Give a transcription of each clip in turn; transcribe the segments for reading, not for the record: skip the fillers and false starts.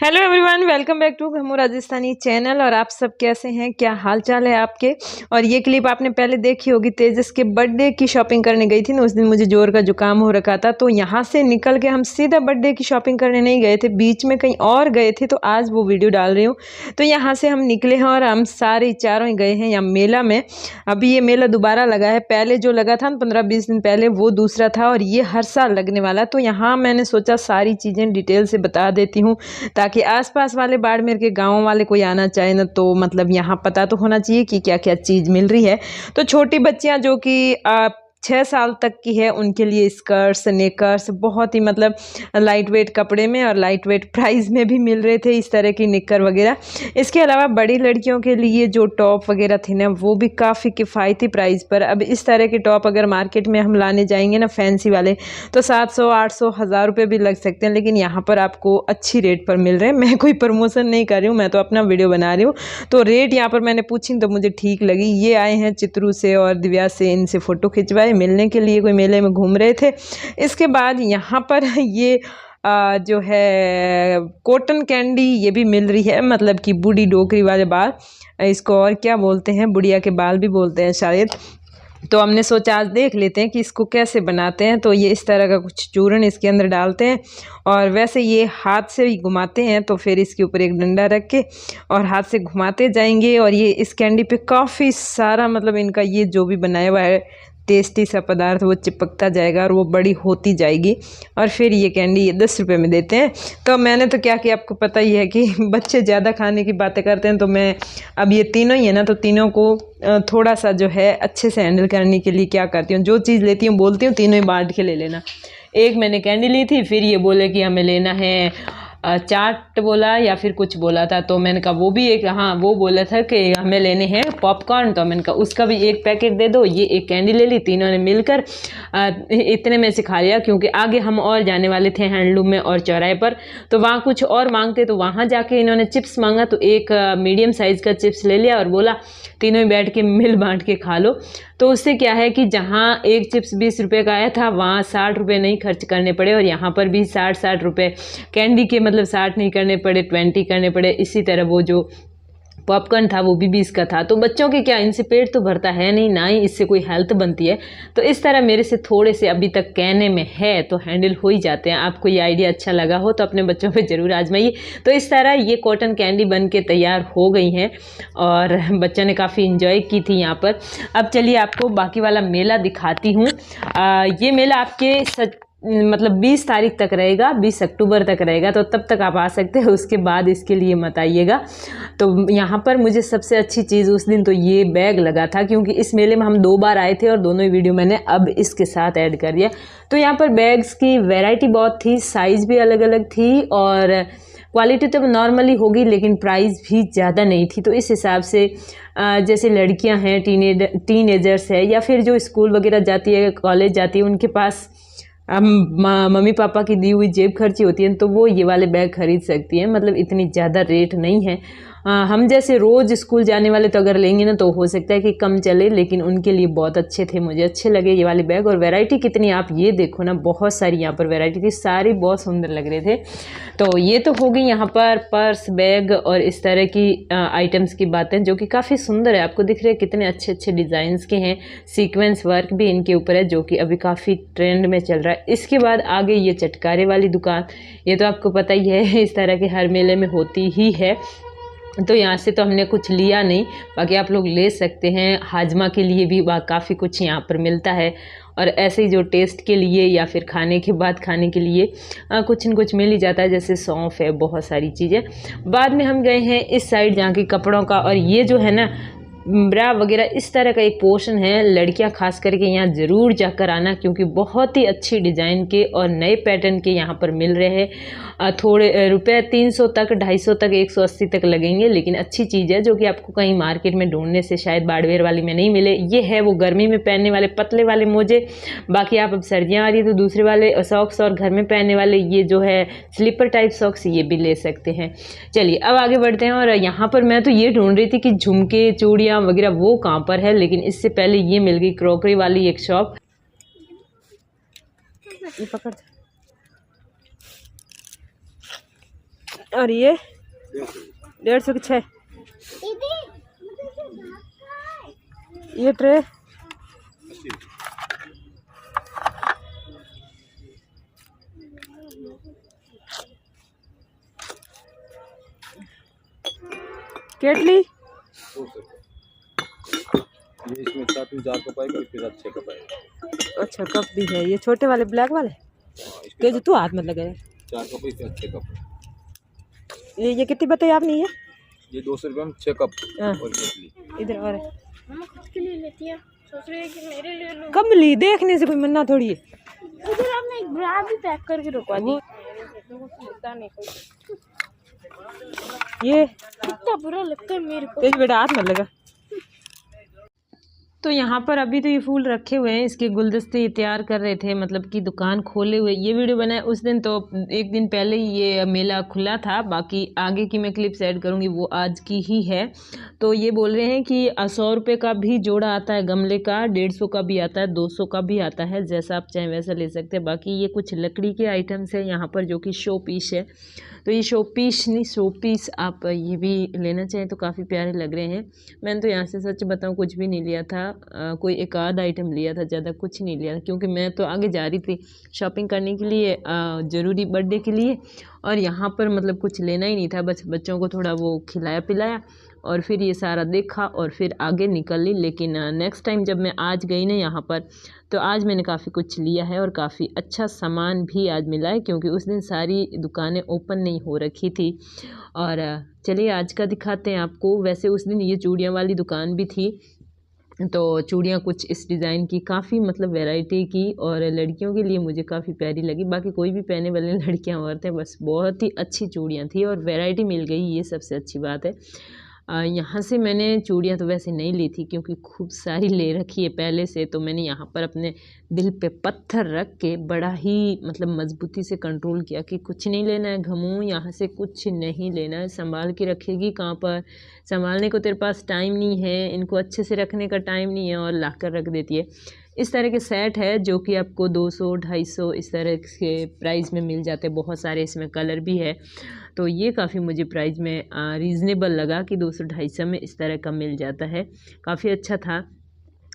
Hello everyone, welcome back to Ghamu Rajasthani channel. और आप सब कैसे हैं, क्या हाल चाल है आपके। और ये क्लिप आपने पहले देखी होगी, तेजस के बर्थडे की शॉपिंग करने गई थी ना। उस दिन मुझे जोर का जुकाम हो रखा था, तो यहाँ से निकल के हम सीधा बर्थडे की शॉपिंग करने नहीं गए थे, बीच में कहीं और गए थे। तो आज वो वीडियो डाल रही हूँ। तो यहाँ से हम निकले हैं और हम सारे चारों ही गए हैं यहाँ मेला में। अभी ये मेला दोबारा लगा है, पहले जो लगा था ना 15-20 दिन पहले, वो दूसरा था और ये हर साल लगने वाला। तो यहाँ मैंने सोचा सारी चीज़ें डिटेल से बता देती हूँ, ताकि आसपास वाले बाड़मेर के गांव वाले कोई आना चाहे ना, तो मतलब यहाँ पता तो होना चाहिए कि क्या क्या चीज़ मिल रही है। तो छोटी बच्चियाँ जो कि 6 साल तक की है, उनके लिए स्कर्ट्स, नेकर्स बहुत ही मतलब लाइट वेट कपड़े में और लाइट वेट प्राइस में भी मिल रहे थे, इस तरह की निक्कर वगैरह। इसके अलावा बड़ी लड़कियों के लिए जो टॉप वगैरह थे ना, वो भी काफ़ी किफ़ायती प्राइस पर। अब इस तरह के टॉप अगर मार्केट में हम लाने जाएंगे ना फैंसी वाले, तो 700, 800, 1000 रुपये भी लग सकते हैं, लेकिन यहाँ पर आपको अच्छी रेट पर मिल रहे हैं। मैं कोई प्रमोशन नहीं कर रही हूँ, मैं तो अपना वीडियो बना रही हूँ। तो रेट यहाँ पर मैंने पूछी तो मुझे ठीक लगी। ये आए हैं चित्रू से और दिव्या से, इनसे फ़ोटो खिंचवाए मिलने के लिए, कोई मेले में घूम रहे थे। इसके बाद यहाँ पर ये जो है कॉटन कैंडी, ये भी मिल रही है, मतलब कि बूढ़ी डोकरी वाले बाल, इसको और क्या बोलते हैं, बुढ़िया के बाल भी बोलते हैं शायद। तो हमने सोचा आज देख लेते हैं कि इसको कैसे बनाते हैं। तो ये इस तरह का कुछ चूर्ण इसके अंदर डालते हैं और वैसे ये हाथ से ही घुमाते हैं। तो फिर इसके ऊपर एक डंडा रख के और हाथ से घुमाते जाएंगे और ये इस कैंडी पे काफ़ी सारा मतलब इनका ये जो भी बनाया हुआ है टेस्टी सा पदार्थ वो चिपकता जाएगा और वो बड़ी होती जाएगी। और फिर ये कैंडी ये 10 रुपये में देते हैं। तो मैंने तो क्या किया, आपको पता ही है कि बच्चे ज़्यादा खाने की बातें करते हैं, तो मैं अब ये तीनों ही है ना, तो तीनों को थोड़ा सा जो है अच्छे से हैंडल करने के लिए क्या करती हूँ, जो चीज़ लेती हूँ बोलती हूँ तीनों ही बांट के ले लेना। एक मैंने कैंडी ली थी, फिर ये बोले कि हमें लेना है चाट बोला या फिर कुछ बोला था, तो मैंने कहा वो भी एक, हाँ वो बोला था कि हमें लेने हैं पॉपकॉर्न, तो मैंने कहा उसका भी एक पैकेट दे दो। ये एक कैंडी ले ली, तीनों ने मिलकर इतने में से खा लिया, क्योंकि आगे हम और जाने वाले थे हैंडलूम में और चौराहे पर, तो वहाँ कुछ और मांगते, तो वहाँ जाके इन्होंने चिप्स मांगा, तो एक मीडियम साइज़ का चिप्स ले लिया और बोला तीनों ही बैठ के मिल बांट के खा लो। तो उससे क्या है कि जहाँ एक चिप्स 20 रुपये का आया था, वहाँ 60 रुपये नहीं खर्च करने पड़े, और यहाँ पर भी 60 रुपये कैंडी के मतलब 60 नहीं करने पड़े, 20 करने पड़े। इसी तरह वो जो पॉपकॉर्न था वो भी 20 का था। तो बच्चों के क्या, इनसे पेट तो भरता है नहीं, ना ही इससे कोई हेल्थ बनती है। तो इस तरह मेरे से थोड़े से अभी तक कहने में है तो हैंडल हो ही जाते हैं। आपको ये आइडिया अच्छा लगा हो तो अपने बच्चों पे ज़रूर आजमाइए। तो इस तरह ये कॉटन कैंडी बन के तैयार हो गई हैं और बच्चों ने काफ़ी इंजॉय की थी यहाँ पर। अब चलिए आपको बाकी वाला मेला दिखाती हूँ। ये मेला आपके मतलब 20 तारीख तक रहेगा, 20 अक्टूबर तक रहेगा, तो तब तक आप आ सकते हैं, उसके बाद इसके लिए मत आइएगा। तो यहाँ पर मुझे सबसे अच्छी चीज़ उस दिन तो ये बैग लगा था, क्योंकि इस मेले में हम 2 बार आए थे और दोनों ही वीडियो मैंने अब इसके साथ ऐड कर दिया। तो यहाँ पर बैग्स की वैरायटी बहुत थी, साइज़ भी अलग अलग थी और क्वालिटी तो नॉर्मली होगी, लेकिन प्राइस भी ज़्यादा नहीं थी। तो इस हिसाब से जैसे लड़कियां हैं, टीनेजर्स है, या फिर जो स्कूल वगैरह जाती है, कॉलेज जाती है, उनके पास मम्मी पापा की दी हुई जेब खर्ची होती है, तो वो ये वाले बैग खरीद सकती हैं। मतलब इतनी ज़्यादा रेट नहीं है। हम जैसे रोज़ स्कूल जाने वाले तो अगर लेंगे ना, तो हो सकता है कि कम चले, लेकिन उनके लिए बहुत अच्छे थे, मुझे अच्छे लगे ये वाले बैग। और वैरायटी कितनी, आप ये देखो ना, बहुत सारी यहाँ पर वैरायटी थी, सारी बहुत सुंदर लग रहे थे। तो ये तो हो गई यहाँ पर पर्स, बैग और इस तरह की आइटम्स की बातें, जो कि काफ़ी सुंदर है। आपको दिख रहे हैं कितने अच्छे अच्छे डिज़ाइंस के हैं, सीक्वेंस वर्क भी इनके ऊपर है, जो कि अभी काफ़ी ट्रेंड में चल रहा है। इसके बाद आगे ये चटकारे वाली दुकान, ये तो आपको पता ही है, इस तरह के हर मेले में होती ही है। तो यहाँ से तो हमने कुछ लिया नहीं, बाकी आप लोग ले सकते हैं। हाजमा के लिए भी काफ़ी कुछ यहाँ पर मिलता है, और ऐसे ही जो टेस्ट के लिए या फिर खाने के बाद खाने के लिए कुछ न कुछ मिल ही जाता है, जैसे सौंफ है, बहुत सारी चीज़ें। बाद में हम गए हैं इस साइड जहाँ की कपड़ों का, और ये जो है ना ब्रा वगैरह इस तरह का एक पोर्शन है। लड़कियां खास करके यहाँ ज़रूर जाकर आना, क्योंकि बहुत ही अच्छी डिज़ाइन के और नए पैटर्न के यहाँ पर मिल रहे हैं। थोड़े रुपए 300 तक, 250 तक, 180 तक लगेंगे, लेकिन अच्छी चीज़ है, जो कि आपको कहीं मार्केट में ढूंढने से शायद बाड़मेर वाली में नहीं मिले। ये है वो गर्मी में पहनने वाले पतले वाले मोजे। बाकी आप अब सर्दियाँ आ रही है तो दूसरे वाले सॉक्स और घर में पहनने वाले ये जो है स्लीपर टाइप सॉक्स, ये भी ले सकते हैं। चलिए अब आगे बढ़ते हैं। और यहाँ पर मैं तो ये ढूंढ रही थी कि झुमके, चूड़ियाँ वगैरह वो कहाँ पर है, लेकिन इससे पहले ये मिल गई क्रॉकरी वाली एक शॉप। ये पकड़, और ये 150 की 6। ये ट्रे केटली ये इसमें 4 कप आएगा, इसके साथ 6 कप आएगा। अच्छा कप भी है, ये छोटे वाले ब्लैक वाले के जो तू हाथ में लगे 4 कप, इसके साथ 6 कप। ये कितनी बताई आपने? ये 200 रुपये में 6 कप। हाँ। और केटली इधर और मम्मा खुद के लिए लेती है, सोच रही है कि मेरे लिए लूं। कब ली? देखने से कोई मन्ना थोड़ी है। उधर आपने एक ब्रा भी पैक करके रखवा दी। नहीं ये कितना बुरा लगता है मेरे को। तेज बेटा हाथ मत लगा। तो यहाँ पर अभी तो ये फूल रखे हुए हैं, इसके गुलदस्ते तैयार कर रहे थे, मतलब कि दुकान खोले हुए। ये वीडियो बनाए उस दिन, तो एक दिन पहले ही ये मेला खुला था। बाकी आगे की मैं क्लिप्स ऐड करूँगी, वो आज की ही है। तो ये बोल रहे हैं कि 100 रुपये का भी जोड़ा आता है गमले का, 150 का भी आता है, 200 का भी आता है, जैसा आप चाहें वैसा ले सकते हैं। बाकी ये कुछ लकड़ी के आइटम्स है यहाँ पर जो कि शो पीस है। तो ये शो पीस आप ये भी लेना चाहें तो काफ़ी प्यारे लग रहे हैं। मैंने तो यहाँ से सच बताऊँ कुछ भी नहीं लिया था, कोई एक आध आइटम लिया था, ज़्यादा कुछ नहीं लिया था, क्योंकि मैं तो आगे जा रही थी शॉपिंग करने के लिए, ज़रूरी बर्थडे के लिए। और यहाँ पर मतलब कुछ लेना ही नहीं था, बस बच्चों को थोड़ा वो खिलाया पिलाया और फिर ये सारा देखा और फिर आगे निकल ली। लेकिन नेक्स्ट टाइम जब मैं आज गई ना यहाँ पर, तो आज मैंने काफ़ी कुछ लिया है और काफ़ी अच्छा सामान भी आज मिला है, क्योंकि उस दिन सारी दुकानें ओपन नहीं हो रखी थी। और चलिए आज का दिखाते हैं आपको। वैसे उस दिन ये चूड़ियाँ वाली दुकान भी थी, तो चूड़ियाँ कुछ इस डिज़ाइन की काफ़ी मतलब वैरायटी की, और लड़कियों के लिए मुझे काफ़ी प्यारी लगी। बाकी कोई भी पहने वाले लड़कियाँ औरतें, बस बहुत ही अच्छी चूड़ियाँ थी और वैरायटी मिल गई, ये सबसे अच्छी बात है। यहाँ से मैंने चूड़ियाँ तो वैसे नहीं ली थी, क्योंकि खूब सारी ले रखी है पहले से। तो मैंने यहाँ पर अपने दिल पे पत्थर रख के बड़ा ही मतलब मजबूती से कंट्रोल किया कि कुछ नहीं लेना है घमू, यहाँ से कुछ नहीं लेना है। संभाल के रखेगी कहाँ पर, संभालने को तेरे पास टाइम नहीं है, इनको अच्छे से रखने का टाइम नहीं है, और ला कर रख देती है। इस तरह के सेट है जो कि आपको 200 250 इस तरह के प्राइस में मिल जाते हैं। बहुत सारे इसमें कलर भी है, तो ये काफ़ी मुझे प्राइस में रीज़नेबल लगा कि 200 250 में इस तरह का मिल जाता है, काफ़ी अच्छा था।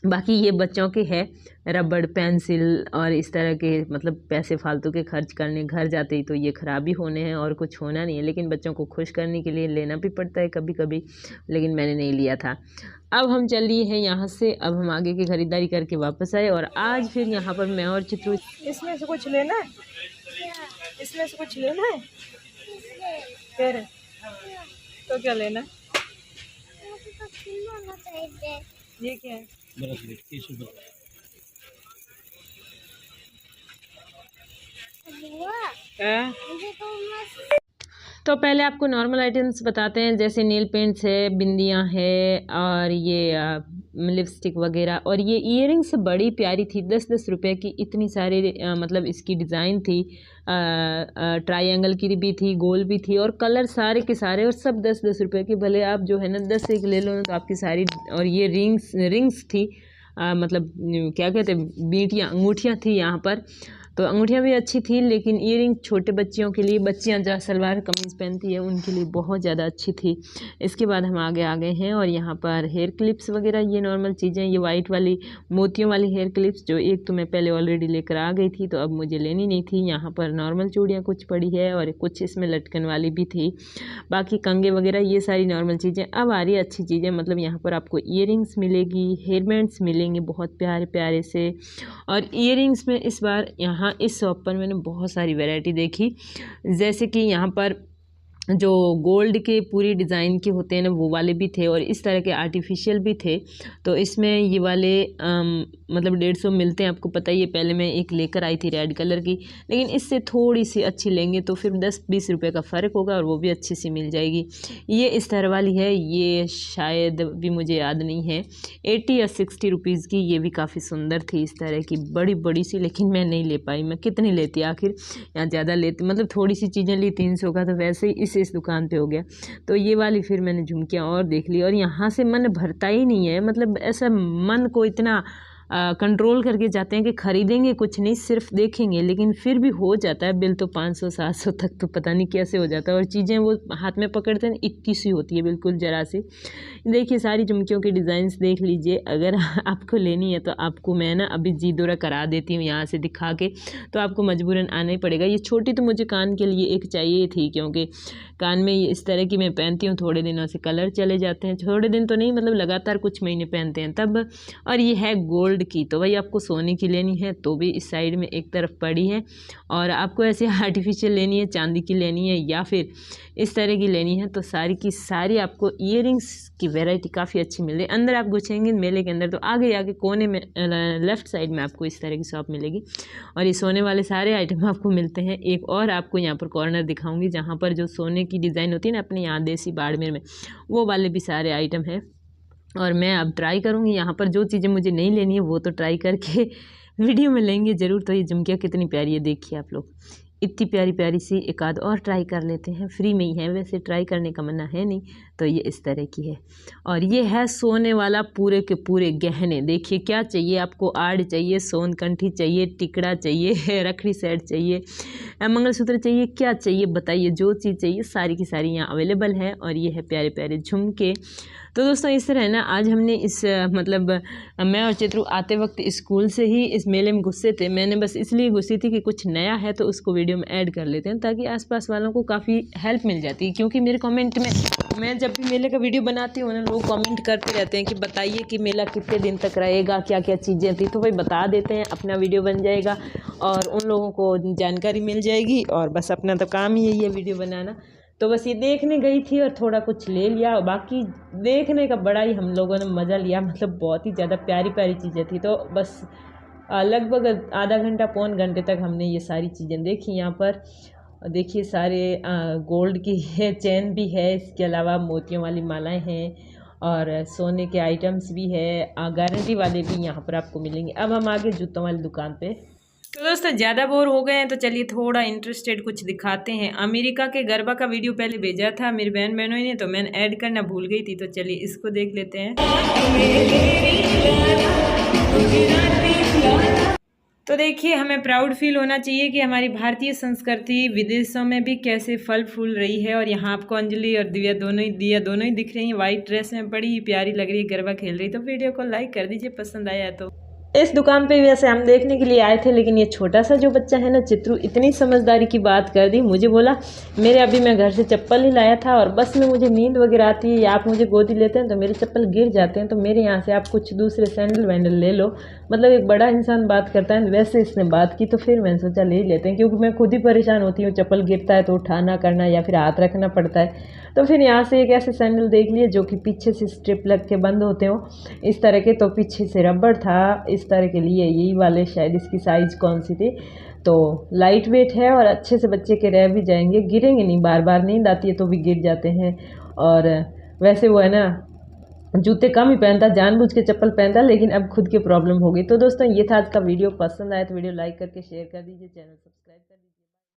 बाकी ये बच्चों के है, रबड़ पेंसिल और इस तरह के मतलब पैसे फालतू के खर्च करने घर जाते ही तो ये ख़राबी होने हैं और कुछ होना नहीं है। लेकिन बच्चों को खुश करने के लिए लेना भी पड़ता है कभी कभी, लेकिन मैंने नहीं लिया था। अब हम चल लिए हैं यहाँ से, अब हम आगे की ख़रीदारी करके वापस आए। और आज फिर यहाँ पर मैं और चित्रू, इसमें से कुछ लेना है, इसमें से कुछ लेना है फिर तो क्या लेना है? ये क्या है? तो पहले आपको नॉर्मल आइटम्स बताते हैं, जैसे नेल पेंट्स है, बिंदियाँ है, और ये लिपस्टिक वगैरह। और ये ईयरिंग्स बड़ी प्यारी थी, 10-10 रुपए की इतनी सारी मतलब इसकी डिज़ाइन थी। ट्रायंगल की भी थी, गोल भी थी, और कलर सारे के सारे, और सब 10-10 रुपए की। भले आप जो है ना 10 एक ले लो ना तो आपकी सारी। और ये रिंग्स थी, मतलब क्या कहते हैं, बीटियाँ, अंगूठियाँ थी यहाँ पर। तो अंगूठियाँ भी अच्छी थी, लेकिन ईयरिंग छोटे बच्चियों के लिए, बच्चियाँ जो सलवार कमीज़ पहनती है उनके लिए बहुत ज़्यादा अच्छी थी। इसके बाद हम आगे आ गए हैं, और यहाँ पर हेयर क्लिप्स वगैरह, ये नॉर्मल चीज़ें, ये वाइट वाली मोतियों वाली हेयर क्लिप्स, जो एक तो मैं पहले ऑलरेडी लेकर आ गई थी, तो अब मुझे लेनी नहीं थी। यहाँ पर नॉर्मल चूड़ियाँ कुछ पड़ी है, और कुछ इसमें लटकन वाली भी थी। बाकी कंगे वगैरह ये सारी नॉर्मल चीज़ें। अब आ रही है अच्छी चीज़ें, मतलब यहाँ पर आपको ईयरिंग्स मिलेगी, हेयर बैंड्स मिलेंगे बहुत प्यारे प्यारे से। और ईयरिंग्स में इस बार यहाँ इस शॉप पर मैंने बहुत सारी वैरायटी देखी, जैसे कि यहाँ पर जो गोल्ड के पूरी डिज़ाइन के होते हैं ना, वो वाले भी थे, और इस तरह के आर्टिफिशियल भी थे। तो इसमें ये वाले मतलब 150 मिलते हैं, आपको पता ही है। पहले मैं एक लेकर आई थी रेड कलर की, लेकिन इससे थोड़ी सी अच्छी लेंगे तो फिर 10-20 रुपए का फ़र्क होगा, और वो भी अच्छी सी मिल जाएगी। ये इस तरह वाली है, ये शायद भी मुझे याद नहीं है, 80 या 60 रुपीज़ की। ये भी काफ़ी सुंदर थी, इस तरह की बड़ी बड़ी सी, लेकिन मैं नहीं ले पाई। मैं कितनी लेती आखिर, यहाँ ज़्यादा लेती, मतलब थोड़ी सी चीज़ें ली, 300 का, तो वैसे ही इस दुकान पे हो गया। तो ये वाली फिर मैंने झुमकियाँ और देख ली, और यहाँ से मन भरता ही नहीं है, मतलब ऐसा मन को इतना कंट्रोल करके जाते हैं कि ख़रीदेंगे कुछ नहीं, सिर्फ देखेंगे, लेकिन फिर भी हो जाता है बिल तो 500-700 तक, तो पता नहीं कैसे हो जाता है। और चीज़ें वो हाथ में पकड़ते हैं इतनी सी होती है, बिल्कुल ज़रा सी। देखिए सारी झुमकियों की डिज़ाइंस देख लीजिए। अगर आपको लेनी है तो आपको मैं ना अभी जी दौरा करा देती हूँ यहाँ से दिखा के, तो आपको मजबूरन आना ही पड़ेगा। ये छोटी तो मुझे कान के लिए एक चाहिए थी, क्योंकि कान में ये इस तरह की मैं पहनती हूँ, थोड़े दिनों से कलर चले जाते हैं, थोड़े दिन तो नहीं मतलब लगातार कुछ महीने पहनते हैं तब। और ये है गोल्ड की, तो भाई आपको सोने की लेनी है तो भी इस साइड में एक तरफ पड़ी है, और आपको ऐसे आर्टिफिशियल लेनी है, चांदी की लेनी है या फिर इस तरह की लेनी है, तो सारी की सारी आपको ईयरिंग्स की वैरायटी काफ़ी अच्छी मिल रही है। अंदर आप घुसेंगे मेले के अंदर तो आगे कोने में लेफ़्ट साइड में आपको इस तरह की शॉप मिलेगी, और ये सोने वाले सारे आइटम आपको मिलते हैं। एक और आपको यहाँ पर कॉर्नर दिखाऊंगी जहाँ पर जो सोने की डिज़ाइन होती है ना अपने यहाँ देसी बाड़मेर में, वो वाले भी सारे आइटम हैं। और मैं अब ट्राई करूँगी यहाँ पर, जो चीज़ें मुझे नहीं लेनी है वो तो ट्राई करके वीडियो में लेंगे ज़रूर। तो ये झुमकियाँ कितनी प्यारी है, देखिए आप लोग, इतनी प्यारी प्यारी सी। एक आध और ट्राई कर लेते हैं, फ्री में ही है वैसे, ट्राई करने का मना है नहीं। तो ये इस तरह की है, और ये है सोने वाला पूरे के पूरे गहने। देखिए क्या चाहिए आपको, आड़ चाहिए, सोन कंठी चाहिए, टिकड़ा चाहिए, रखड़ी सेट चाहिए, मंगलसूत्र चाहिए, क्या चाहिए बताइए, जो चीज़ चाहिए सारी की सारी यहाँ अवेलेबल है। और ये है प्यारे प्यारे झुमके। तो दोस्तों इस तरह है ना, आज हमने इस मतलब मैं और चित्रू आते वक्त स्कूल से ही इस मेले में घुसे थे। मैंने बस इसलिए घुसी थी कि कुछ नया है तो उसको वीडियो में ऐड कर लेते हैं, ताकि आसपास वालों को काफ़ी हेल्प मिल जाती है। क्योंकि मेरे कमेंट में, मैं जब भी मेले का वीडियो बनाती हूँ ना, लोग कमेंट करते रहते हैं कि बताइए कि मेला कितने दिन तक रहेगा, क्या क्या चीज़ें थी, तो भाई बता देते हैं, अपना वीडियो बन जाएगा और उन लोगों को जानकारी मिल जाएगी। और बस अपना तो काम ही यही है वीडियो बनाना। तो बस ये देखने गई थी और थोड़ा कुछ ले लिया, और बाकी देखने का बड़ा ही हम लोगों ने मज़ा लिया, मतलब बहुत ही ज़्यादा प्यारी प्यारी चीज़ें थी। तो बस लगभग आधा घंटा पौन घंटे तक हमने ये सारी चीज़ें देखी यहाँ पर। देखिए सारे गोल्ड की है, चेन भी है, इसके अलावा मोतियों वाली मालाएं हैं, और सोने के आइटम्स भी है, गारंटी वाले भी यहाँ पर आपको मिलेंगे। अब हम आगे जूतों वाली दुकान पे। तो दोस्तों ज़्यादा बोर हो गए हैं तो चलिए थोड़ा इंटरेस्टेड कुछ दिखाते हैं। अमेरिका के गरबा का वीडियो पहले भेजा था मेरी बहनों ने, तो मैंने ऐड करना भूल गई थी, तो चलिए इसको देख लेते हैं। तो देखिए हमें प्राउड फील होना चाहिए कि हमारी भारतीय संस्कृति विदेशों में भी कैसे फल फूल रही है। और यहाँ आपको अंजलि और दिया दोनों ही दिख रही हैं, वाइट ड्रेस में बड़ी ही प्यारी लग रही है, गरबा खेल रही। तो वीडियो को लाइक कर दीजिए पसंद आया तो। इस दुकान पे वैसे हम देखने के लिए आए थे, लेकिन ये छोटा सा जो बच्चा है ना चित्रू, इतनी समझदारी की बात कर दी। मुझे बोला मेरे अभी मैं घर से चप्पल ही लाया था और बस में मुझे नींद वगैरह आती है या आप मुझे गोदी लेते हैं तो मेरे चप्पल गिर जाते हैं, तो मेरे यहाँ से आप कुछ दूसरे सैंडल वैंडल ले लो। मतलब एक बड़ा इंसान बात करता है, वैसे इसने बात की तो फिर मैंने सोचा ले ही लेते हैं, क्योंकि मैं खुद ही परेशान होती हूँ, चप्पल गिरता है तो उठाना करना या फिर हाथ रखना पड़ता है। तो फिर यहाँ से एक ऐसे सैंडल देख लिए जो कि पीछे से स्ट्रिप लग के बंद होते हो इस तरह के, तो पीछे से रबड़ था इस तरह के लिए, यही वाले शायद इसकी साइज़ कौन सी थी। तो लाइट वेट है और अच्छे से बच्चे के रह भी जाएंगे, गिरेंगे नहीं, बार बार नींद आती है तो भी गिर जाते हैं। और वैसे वो है ना जूते कम ही पहनता, जानबूझ के चप्पल पहनता, लेकिन अब खुद की प्रॉब्लम हो गई। तो दोस्तों ये था आज का वीडियो, पसंद आया तो वीडियो लाइक करके शेयर कर दीजिए, चैनल सब्सक्राइब कर